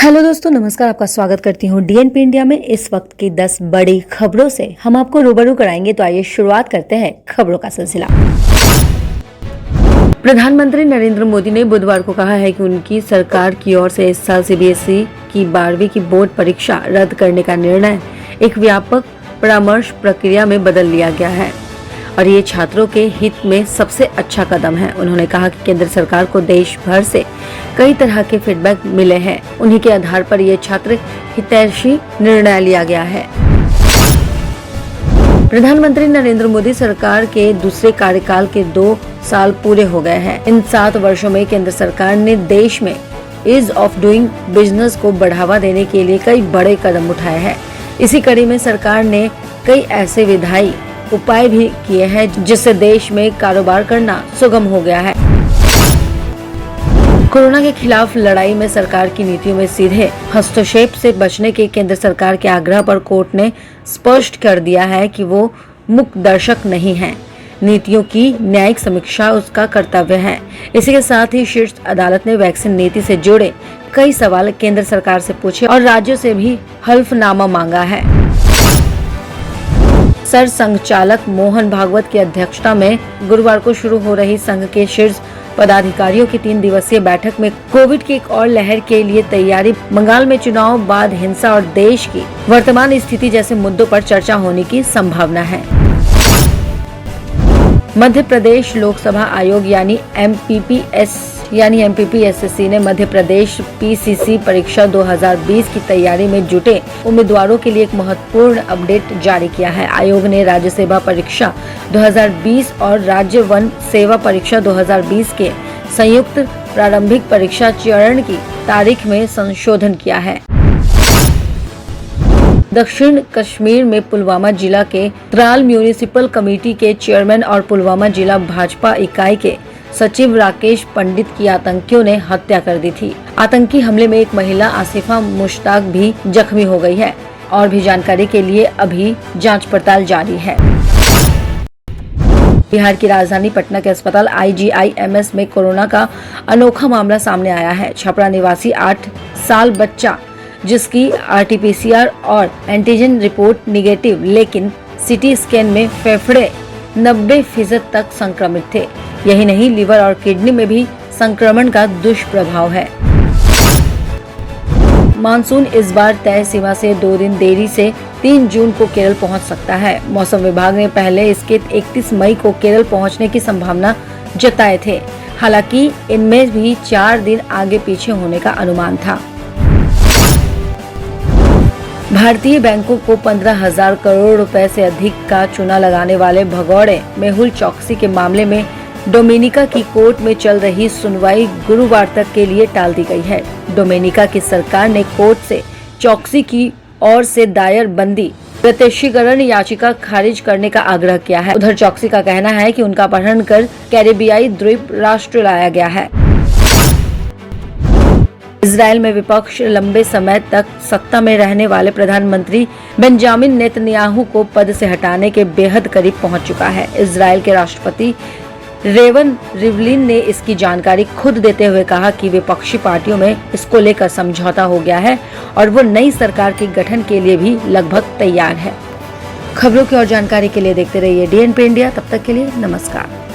दोस्तों नमस्कार, आपका स्वागत करती हूँ डीएनपी इंडिया में। इस वक्त की 10 बड़ी खबरों से हम आपको रूबरू कराएंगे। तो आइए शुरुआत करते हैं खबरों का सिलसिला। प्रधानमंत्री नरेंद्र मोदी ने बुधवार को कहा है कि उनकी सरकार की ओर से इस साल सीबीएसई की 12वीं की बोर्ड परीक्षा रद्द करने का निर्णय एक व्यापक परामर्श प्रक्रिया में बदल लिया गया है और ये छात्रों के हित में सबसे अच्छा कदम है। उन्होंने कहा कि केंद्र सरकार को देश भर से कई तरह के फीडबैक मिले हैं, उन्हीं के आधार पर ये छात्र हितैषी निर्णय लिया गया है। प्रधानमंत्री नरेंद्र मोदी सरकार के दूसरे कार्यकाल के 2 साल पूरे हो गए हैं। इन 7 वर्षों में केंद्र सरकार ने देश में ईज ऑफ डूइंग बिजनेस को बढ़ावा देने के लिए कई बड़े कदम उठाए हैं। इसी कड़ी में सरकार ने कई ऐसे विधायी उपाय भी किए हैं जिससे देश में कारोबार करना सुगम हो गया है। कोरोना के खिलाफ लड़ाई में सरकार की नीतियों में सीधे हस्तक्षेप से बचने के केंद्र सरकार के आग्रह पर कोर्ट ने स्पष्ट कर दिया है कि वो मुख्य दर्शक नहीं है। नीतियों की न्यायिक समीक्षा उसका कर्तव्य है। इसी के साथ ही शीर्ष अदालत ने वैक्सीन नीति से जुड़े कई सवाल केंद्र सरकार से पूछे और राज्यों से भी हल्फनामा मांगा है। सर संघचालक मोहन भागवत की अध्यक्षता में गुरुवार को शुरू हो रही संघ के शीर्ष पदाधिकारियों की 3 दिवसीय बैठक में कोविड की एक और लहर के लिए तैयारी, बंगाल में चुनाव बाद हिंसा और देश की वर्तमान स्थिति जैसे मुद्दों पर चर्चा होने की संभावना है। मध्य प्रदेश लोकसभा आयोग यानी एमपीपीएससी ने मध्य प्रदेश पीसीसी परीक्षा 2020 की तैयारी में जुटे उम्मीदवारों के लिए एक महत्वपूर्ण अपडेट जारी किया है। आयोग ने राज्य सेवा परीक्षा 2020 और राज्य वन सेवा परीक्षा 2020 के संयुक्त प्रारंभिक परीक्षा चरण की तारीख में संशोधन किया है। दक्षिण कश्मीर में पुलवामा जिला के त्राल म्यूनिसिपल कमेटी के चेयरमैन और पुलवामा जिला भाजपा इकाई के सचिव राकेश पंडित की आतंकियों ने हत्या कर दी थी। आतंकी हमले में एक महिला आसिफा मुश्ताक भी जख्मी हो गई है। और भी जानकारी के लिए अभी जांच पड़ताल जारी है। बिहार की राजधानी पटना के अस्पताल IGIMS में कोरोना का अनोखा मामला सामने आया है। छपरा निवासी 8 साल बच्चा जिसकी RT-PCR और एंटीजन रिपोर्ट निगेटिव, लेकिन CT स्कैन में फेफड़े 90% तक संक्रमित थे। यही नहीं, लीवर और किडनी में भी संक्रमण का दुष्प्रभाव है। मानसून इस बार तय सीमा से 2 दिन देरी से 3 जून को केरल पहुंच सकता है। मौसम विभाग ने पहले इसके 31 मई को केरल पहुंचने की संभावना जताए थे। हालांकि इनमें भी 4 दिन आगे पीछे होने का अनुमान था। भारतीय बैंकों को 15,000 करोड़ रुपए से अधिक का चूना लगाने वाले भगौड़े मेहुल चौकसी के मामले में डोमिनिका की कोर्ट में चल रही सुनवाई गुरुवार तक के लिए टाल दी गई है। डोमिनिका की सरकार ने कोर्ट से चौकसी की ओर से दायर बंदी प्रत्यक्षीकरण याचिका खारिज करने का आग्रह किया है। उधर चौकसी का कहना है कि उनका अपहरण कर कैरेबियाई द्वीप राष्ट्र लाया गया है। इजराइल में विपक्ष लंबे समय तक सत्ता में रहने वाले प्रधानमंत्री बेंजामिन नेतन्याहू को पद से हटाने के बेहद करीब पहुंच चुका है। इजराइल के राष्ट्रपति रेवन रिवलिन ने इसकी जानकारी खुद देते हुए कहा कि विपक्षी पार्टियों में इसको लेकर समझौता हो गया है और वो नई सरकार के गठन के लिए भी लगभग तैयार है। खबरों की और जानकारी के लिए देखते रहिए डीएनपी इंडिया। तब तक के लिए नमस्कार।